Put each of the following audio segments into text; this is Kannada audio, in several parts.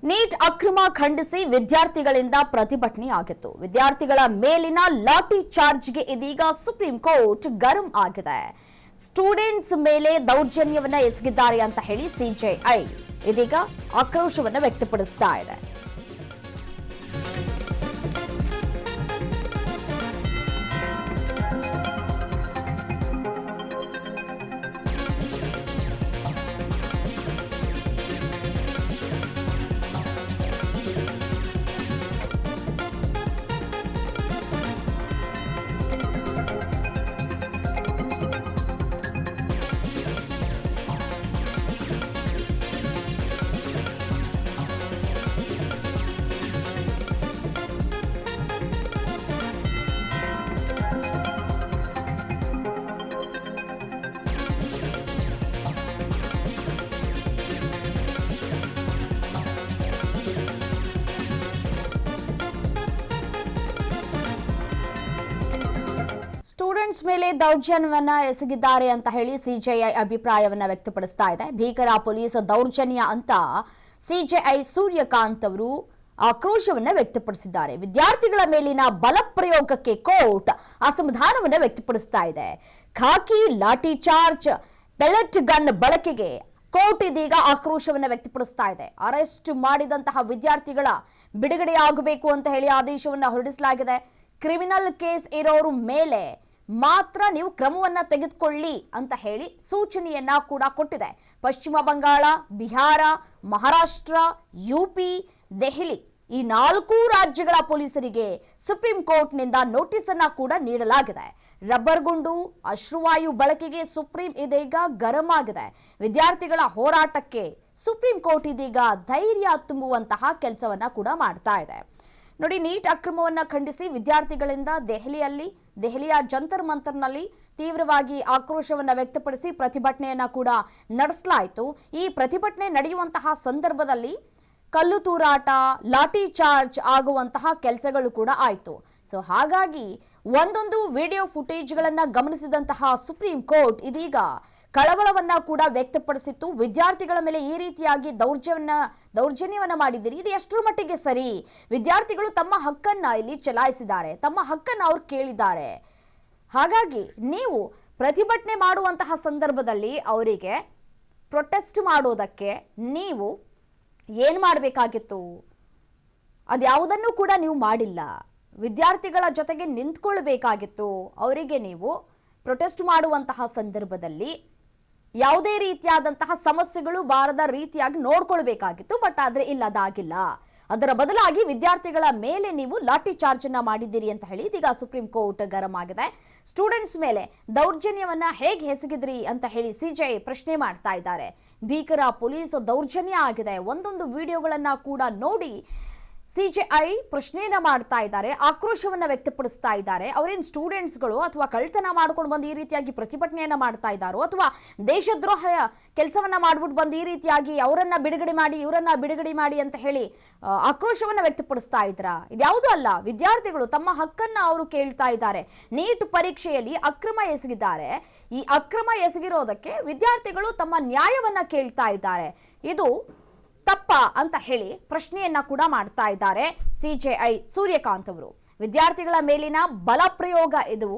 ನೀಟ್ ಅಕ್ರಮ ಖಂಡಿಸಿ ವಿದ್ಯಾರ್ಥಿಗಳಿಂದ ಪ್ರತಿಭಟನೆ ಆಗಿತ್ತು. ವಿದ್ಯಾರ್ಥಿಗಳ ಮೇಲಿನ ಲಾಠಿ ಚಾರ್ಜ್ಗೆ ಇದೀಗ ಸುಪ್ರೀಂ ಕೋರ್ಟ್ ಗರಂ ಆಗಿದೆ. ಸ್ಟೂಡೆಂಟ್ಸ್ ಮೇಲೆ ದೌರ್ಜನ್ಯವನ್ನ ಎಸಗಿದ್ದಾರೆ ಅಂತ ಹೇಳಿ ಸಿಜೆಐ ಇದೀಗ ಆಕ್ರೋಶವನ್ನ ವ್ಯಕ್ತಪಡಿಸ್ತಾ ಇದೆ. ಸ್ಟೂಡೆಂಟ್ಸ್ ಮೇಲೆ ದೌರ್ಜನ್ಯವನ್ನ ಎಸಗಿದ್ದಾರೆ ಅಂತ ಹೇಳಿ ಸಿಜೆಐ ಅಭಿಪ್ರಾಯವನ್ನ ವ್ಯಕ್ತಪಡಿಸ್ತಾ ಇದೆ. ಭೀಕರ ಪೊಲೀಸ್ ದೌರ್ಜನ್ಯ ಅಂತ ಸಿಜೆಐ ಸೂರ್ಯಕಾಂತ್ ಅವರು ಆಕ್ರೋಶವನ್ನ ವ್ಯಕ್ತಪಡಿಸಿದ್ದಾರೆ. ವಿದ್ಯಾರ್ಥಿಗಳ ಮೇಲಿನ ಬಲ ಪ್ರಯೋಗಕ್ಕೆ ಕೋರ್ಟ್ ಅಸಮಾಧಾನವನ್ನ ವ್ಯಕ್ತಪಡಿಸ್ತಾ ಇದೆ. ಖಾಕಿ ಲಾಠಿ ಚಾರ್ಜ್, ಪೆಲೆಟ್ ಗನ್ ಬಳಕೆಗೆ ಕೋರ್ಟ್ ಇದೀಗ ಆಕ್ರೋಶವನ್ನ ವ್ಯಕ್ತಪಡಿಸ್ತಾ ಇದೆ. ಅರೆಸ್ಟ್ ಮಾಡಿದಂತಹ ವಿದ್ಯಾರ್ಥಿಗಳ ಬಿಡುಗಡೆಯಾಗಬೇಕು ಅಂತ ಹೇಳಿ ಆದೇಶವನ್ನ ಹೊರಡಿಸಲಾಗಿದೆ. ಕ್ರಿಮಿನಲ್ ಕೇಸ್ ಇರೋರ ಮೇಲೆ ಮಾತ್ರ ನೀವು ಕ್ರಮವನ್ನ ತೆಗೆದುಕೊಳ್ಳಿ ಅಂತ ಹೇಳಿ ಸೂಚನೆಯನ್ನ ಕೂಡ ಕೊಟ್ಟಿದೆ. ಪಶ್ಚಿಮ ಬಂಗಾಳ, ಬಿಹಾರ, ಮಹಾರಾಷ್ಟ್ರ, ಯುಪಿ, ದೆಹಲಿ ಈ 4 ರಾಜ್ಯಗಳ ಪೊಲೀಸರಿಗೆ ಸುಪ್ರೀಂ ಕೋರ್ಟ್ನಿಂದ ನೋಟಿಸ್ ಅನ್ನ ಕೂಡ ನೀಡಲಾಗಿದೆ. ರಬ್ಬರ್ ಗುಂಡು, ಅಶ್ರುವಾಯು ಬಳಕೆಗೆ ಸುಪ್ರೀಂ ಇದೀಗ ಗರಂ ಆಗಿದೆ. ವಿದ್ಯಾರ್ಥಿಗಳ ಹೋರಾಟಕ್ಕೆ ಸುಪ್ರೀಂ ಕೋರ್ಟ್ ಇದೀಗ ಧೈರ್ಯ ತುಂಬುವಂತಹ ಕೆಲಸವನ್ನ ಕೂಡ ಮಾಡ್ತಾ ಇದೆ. ನೋಡಿ, ನೀಟ್ ಅಕ್ರಮವನ್ನ ಖಂಡಿಸಿ ವಿದ್ಯಾರ್ಥಿಗಳಿಂದ ದೆಹಲಿಯ ಜಂತರ್ ಮಂತರ್ನಲ್ಲಿ ತೀವ್ರವಾಗಿ ಆಕ್ರೋಶವನ್ನ ವ್ಯಕ್ತಪಡಿಸಿ ಪ್ರತಿಭಟನೆಯನ್ನ ಕೂಡ ನಡೆಸಲಾಯಿತು. ಈ ಪ್ರತಿಭಟನೆ ನಡೆಯುವಂತಹ ಸಂದರ್ಭದಲ್ಲಿ ಕಲ್ಲು ತೂರಾಟ, ಲಾಠಿ ಚಾರ್ಜ್ ಆಗುವಂತಹ ಕೆಲಸಗಳು ಕೂಡ ಆಯಿತು. ಸೊ ಹಾಗಾಗಿ ಒಂದೊಂದು ವಿಡಿಯೋ ಫುಟೇಜ್ಗಳನ್ನ ಗಮನಿಸಿದಂತಹ ಸುಪ್ರೀಂ ಕೋರ್ಟ್ ಇದೀಗ ಕಳವಳವನ್ನ ಕೂಡ ವ್ಯಕ್ತಪಡಿಸಿತ್ತು. ವಿದ್ಯಾರ್ಥಿಗಳ ಮೇಲೆ ಈ ರೀತಿಯಾಗಿ ದೌರ್ಜನ್ಯವನ್ನ ಮಾಡಿದ್ದೀರಿ, ಇದು ಎಷ್ಟರ ಮಟ್ಟಿಗೆ ಸರಿ? ವಿದ್ಯಾರ್ಥಿಗಳು ತಮ್ಮ ಹಕ್ಕನ್ನ ಇಲ್ಲಿ ಚಲಾಯಿಸಿದ್ದಾರೆ, ತಮ್ಮ ಹಕ್ಕನ್ನ ಅವ್ರು ಕೇಳಿದ್ದಾರೆ. ಹಾಗಾಗಿ ನೀವು ಪ್ರತಿಭಟನೆ ಮಾಡುವಂತಹ ಸಂದರ್ಭದಲ್ಲಿ ಅವರಿಗೆ ಪ್ರೊಟೆಸ್ಟ್ ಮಾಡೋದಕ್ಕೆ ನೀವು ಏನು ಮಾಡಬೇಕಾಗಿತ್ತು? ಅದ್ಯಾವುದನ್ನು ಕೂಡ ನೀವು ಮಾಡಿಲ್ಲ. ವಿದ್ಯಾರ್ಥಿಗಳ ಜೊತೆಗೆ ನಿಂತ್ಕೊಳ್ಬೇಕಾಗಿತ್ತು. ಅವರಿಗೆ ನೀವು ಪ್ರೊಟೆಸ್ಟ್ ಮಾಡುವಂತಹ ಸಂದರ್ಭದಲ್ಲಿ ಯಾವುದೇ ರೀತಿಯಾದಂತಹ ಸಮಸ್ಯೆಗಳು ಬಾರದ ರೀತಿಯಾಗಿ ನೋಡ್ಕೊಳ್ಬೇಕಾಗಿತ್ತು. ಬಟ್ ಆದ್ರೆ ಇಲ್ಲ, ಅದಾಗಿಲ್ಲ. ಅದರ ಬದಲಾಗಿ ವಿದ್ಯಾರ್ಥಿಗಳ ಮೇಲೆ ನೀವು ಲಾಠಿ ಚಾರ್ಜ್ ಅನ್ನ ಮಾಡಿದ್ದೀರಿ ಅಂತ ಹೇಳಿ ಇದೀಗ ಸುಪ್ರೀಂ ಕೋರ್ಟ್ ಗರಂ ಆಗಿದೆ. ಸ್ಟೂಡೆಂಟ್ಸ್ ಮೇಲೆ ದೌರ್ಜನ್ಯವನ್ನ ಹೇಗೆ ಎಸಗಿದ್ರಿ ಅಂತ ಹೇಳಿ ಸಿಜೆಐ ಪ್ರಶ್ನೆ ಮಾಡ್ತಾ ಇದ್ದಾರೆ. ಭೀಕರ ಪೊಲೀಸ್ ದೌರ್ಜನ್ಯ ಆಗಿದೆ. ಒಂದೊಂದು ವಿಡಿಯೋಗಳನ್ನ ಕೂಡ ನೋಡಿ ಸಿಜೆಐ ಪ್ರಶ್ನೆಯನ್ನ ಮಾಡ್ತಾ ಇದ್ದಾರೆ, ಆಕ್ರೋಶವನ್ನ ವ್ಯಕ್ತಪಡಿಸ್ತಾ ಇದ್ದಾರೆ. ಅವರೇನು ಸ್ಟೂಡೆಂಟ್ಸ್ಗಳು ಅಥವಾ ಕಳ್ತನ ಮಾಡ್ಕೊಂಡು ಬಂದು ಈ ರೀತಿಯಾಗಿ ಪ್ರತಿಭಟನೆಯನ್ನ ಮಾಡ್ತಾ ಇದ್ದಾರೋ ಅಥವಾ ದೇಶದ್ರೋಹ ಕೆಲಸವನ್ನ ಮಾಡ್ಬಿಟ್ಟು ಬಂದು ಈ ರೀತಿಯಾಗಿ ಅವರನ್ನ ಬಿಡುಗಡೆ ಮಾಡಿ ಇವರನ್ನ ಬಿಡುಗಡೆ ಮಾಡಿ ಅಂತ ಹೇಳಿ ಆಕ್ರೋಶವನ್ನ ವ್ಯಕ್ತಪಡಿಸ್ತಾ ಇದ್ರ? ಇದ್ಯಾವುದೂ ಅಲ್ಲ. ವಿದ್ಯಾರ್ಥಿಗಳು ತಮ್ಮ ಹಕ್ಕನ್ನ ಅವರು ಕೇಳ್ತಾ ಇದ್ದಾರೆ. ನೀಟ್ ಪರೀಕ್ಷೆಯಲ್ಲಿ ಅಕ್ರಮ ಎಸಗಿದ್ದಾರೆ. ಈ ಅಕ್ರಮ ಎಸಗಿರೋದಕ್ಕೆ ವಿದ್ಯಾರ್ಥಿಗಳು ತಮ್ಮ ನ್ಯಾಯವನ್ನ ಕೇಳ್ತಾ ಇದ್ದಾರೆ. ಇದು ತಪ್ಪ ಅಂತ ಹೇಳಿ ಪ್ರಶ್ನೆಯನ್ನ ಕೂಡ ಮಾಡ್ತಾ ಇದ್ದಾರೆ ಸಿಜೆಐ ಸೂರ್ಯಕಾಂತ್ ಅವರು. ವಿದ್ಯಾರ್ಥಿಗಳ ಮೇಲಿನ ಬಲ ಪ್ರಯೋಗ ಇದು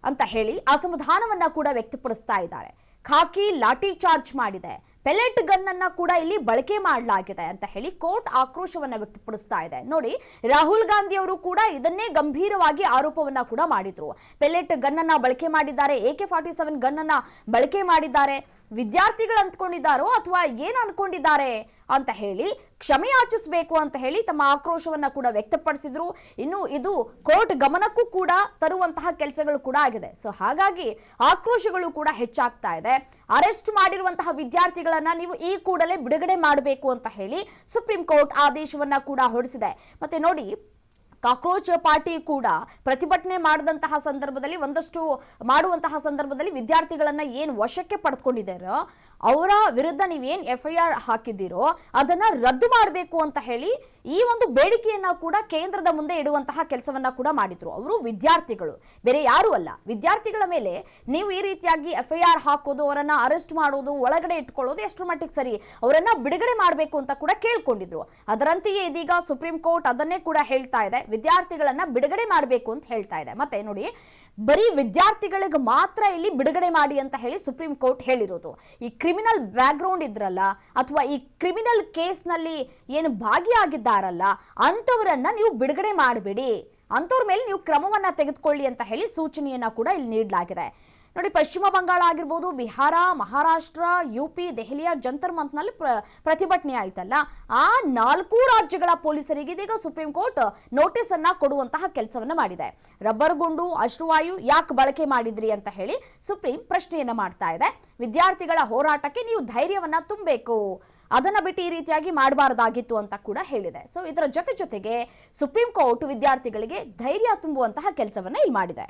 ಅಂತ ಹೇಳಿ ಅಸಮಾಧಾನವನ್ನ ಕೂಡ ವ್ಯಕ್ತಪಡಿಸ್ತಾ ಇದ್ದಾರೆ. ಖಾಕಿ ಲಾಠಿ ಚಾರ್ಜ್ ಮಾಡಿದೆ, ಪೆಲೆಟ್ ಗನ್ ಅನ್ನ ಕೂಡ ಇಲ್ಲಿ ಬಳಕೆ ಮಾಡಲಾಗಿದೆ ಅಂತ ಹೇಳಿ ಕೋರ್ಟ್ ಆಕ್ರೋಶವನ್ನ ವ್ಯಕ್ತಪಡಿಸ್ತಾ ಇದೆ. ನೋಡಿ, ರಾಹುಲ್ ಗಾಂಧಿ ಅವರು ಕೂಡ ಇದನ್ನೇ ಗಂಭೀರವಾಗಿ ಆರೋಪವನ್ನ ಕೂಡ ಮಾಡಿದ್ರು. ಪೆಲೆಟ್ ಗನ್ ಅನ್ನ ಬಳಕೆ ಮಾಡಿದ್ದಾರೆ, AK-47 ಗನ್ ಅನ್ನ ಬಳಕೆ ಮಾಡಿದ್ದಾರೆ. ವಿದ್ಯಾರ್ಥಿಗಳು ಅಂದ್ಕೊಂಡಿದ್ದಾರೋ ಅಥವಾ ಏನು ಅನ್ಕೊಂಡಿದ್ದಾರೆ ಅಂತ ಹೇಳಿ ಕ್ಷಮೆ ಯಾಚಿಸಬೇಕು ಅಂತ ಹೇಳಿ ತಮ್ಮ ಆಕ್ರೋಶವನ್ನ ಕೂಡ ವ್ಯಕ್ತಪಡಿಸಿದ್ರು. ಇನ್ನು ಇದು ಕೋರ್ಟ್ ಗಮನಕ್ಕೂ ಕೂಡ ತರುವಂತಹ ಕೆಲಸಗಳು ಕೂಡ ಆಗಿದೆ. ಸೊ ಹಾಗಾಗಿ ಆಕ್ರೋಶಗಳು ಕೂಡ ಹೆಚ್ಚಾಗ್ತಾ ಇದೆ. ಅರೆಸ್ಟ್ ಮಾಡಿರುವಂತಹ ವಿದ್ಯಾರ್ಥಿಗಳನ್ನ ನೀವು ಈ ಕೂಡಲೇ ಬಿಡುಗಡೆ ಮಾಡಬೇಕು ಅಂತ ಹೇಳಿ ಸುಪ್ರೀಂ ಕೋರ್ಟ್ ಆದೇಶವನ್ನ ಕೂಡ ಹೊರಡಿಸಿದೆ. ಮತ್ತೆ ನೋಡಿ, ಕಾಕ್ರೋಚ್ ಪಾರ್ಟಿ ಕೂಡ ಪ್ರತಿಭಟನೆ ಮಾಡುವಂತಹ ಸಂದರ್ಭದಲ್ಲಿ ವಿದ್ಯಾರ್ಥಿಗಳನ್ನ ಏನು ವಶಕ್ಕೆ ಪಡೆದುಕೊಂಡಿದ್ದಾರೋ ಅವರ ವಿರುದ್ಧ ನೀವೇನ್ FIR ಹಾಕಿದ್ದೀರೋ ಅದನ್ನ ರದ್ದು ಮಾಡಬೇಕು ಅಂತ ಹೇಳಿ ಈ ಒಂದು ಬೇಡಿಕೆಯನ್ನ ಕೂಡ ಕೇಂದ್ರದ ಮುಂದೆ ಇಡುವಂತಹ ಕೆಲಸವನ್ನ ಕೂಡ ಮಾಡಿದ್ರು. ಅವರು ವಿದ್ಯಾರ್ಥಿಗಳು, ಬೇರೆ ಯಾರು ಅಲ್ಲ. ವಿದ್ಯಾರ್ಥಿಗಳ ಮೇಲೆ ನೀವು ಈ ರೀತಿಯಾಗಿ FIR ಹಾಕೋದು, ಅವರನ್ನ ಅರೆಸ್ಟ್ ಮಾಡೋದು, ಒಳಗಡೆ ಇಟ್ಕೊಳ್ಳೋದು ಎಷ್ಟರ ಮಟ್ಟಿಗೆ ಸರಿ, ಅವರನ್ನ ಬಿಡುಗಡೆ ಮಾಡಬೇಕು ಅಂತ ಕೂಡ ಕೇಳ್ಕೊಂಡಿದ್ರು. ಅದರಂತೆಯೇ ಇದೀಗ ಸುಪ್ರೀಂ ಕೋರ್ಟ್ ಅದನ್ನೇ ಕೂಡ ಹೇಳ್ತಾ ಇದೆ, ವಿದ್ಯಾರ್ಥಿಗಳನ್ನ ಬಿಡುಗಡೆ ಮಾಡಬೇಕು ಅಂತ ಹೇಳ್ತಾ ಇದೆ. ಮತ್ತೆ ನೋಡಿ, ಬರೀ ವಿದ್ಯಾರ್ಥಿಗಳಿಗೆ ಮಾತ್ರ ಇಲ್ಲಿ ಬಿಡುಗಡೆ ಮಾಡಿ ಅಂತ ಹೇಳಿ ಸುಪ್ರೀಂ ಕೋರ್ಟ್ ಹೇಳಿರೋದು. ಈ ಕ್ರಿಮಿನಲ್ ಬ್ಯಾಕ್ಗ್ರೌಂಡ್ ಇದ್ರಲ್ಲ, ಅಥವಾ ಈ ಕ್ರಿಮಿನಲ್ ಕೇಸ್ನಲ್ಲಿ ಏನು ಭಾಗಿಯಾಗಿದ್ದಾರಲ್ಲ ಅಂತವರನ್ನ ನೀವು ಬಿಡುಗಡೆ ಮಾಡಬೇಡಿ, ಅಂತವ್ರ ಮೇಲೆ ನೀವು ಕ್ರಮವನ್ನ ತೆಗೆದುಕೊಳ್ಳಿ ಅಂತ ಹೇಳಿ ಸೂಚನೆಯನ್ನ ಕೂಡ ಇಲ್ಲಿ ನೀಡಲಾಗಿದೆ. ನೋಡಿ, ಪಶ್ಚಿಮ ಬಂಗಾಳ ಆಗಿರ್ಬೋದು, ಬಿಹಾರ, ಮಹಾರಾಷ್ಟ್ರ, UP, ದೆಹಲಿಯ ಜಂತರ್ ಮಂತರ್ನಲ್ಲಿ ಪ್ರತಿಭಟನೆ ಆಯ್ತಲ್ಲ, ಆ 4 ರಾಜ್ಯಗಳ ಪೊಲೀಸರಿಗೆ ಇದೀಗ ಸುಪ್ರೀಂ ಕೋರ್ಟ್ ನೋಟಿಸ್ ಅನ್ನ ಕೊಡುವಂತಹ ಕೆಲಸವನ್ನ ಮಾಡಿದೆ. ರಬ್ಬರ್ ಗುಂಡು, ಅಶ್ರುವಾಯು ಯಾಕೆ ಬಳಕೆ ಮಾಡಿದ್ರಿ ಅಂತ ಹೇಳಿ ಸುಪ್ರೀಂ ಪ್ರಶ್ನೆಯನ್ನ ಮಾಡ್ತಾ ಇದೆ. ವಿದ್ಯಾರ್ಥಿಗಳ ಹೋರಾಟಕ್ಕೆ ನೀವು ಧೈರ್ಯವನ್ನ ತುಂಬಬೇಕು, ಅದನ್ನ ಬಿಟ್ಟು ಈ ರೀತಿಯಾಗಿ ಮಾಡಬಾರದಾಗಿತ್ತು ಅಂತ ಕೂಡ ಹೇಳಿದೆ. ಸೊ ಇದರ ಜೊತೆಗೆ ಸುಪ್ರೀಂ ಕೋರ್ಟ್ ವಿದ್ಯಾರ್ಥಿಗಳಿಗೆ ಧೈರ್ಯ ತುಂಬುವಂತಹ ಕೆಲಸವನ್ನ ಇಲ್ಲಿ ಮಾಡಿದೆ.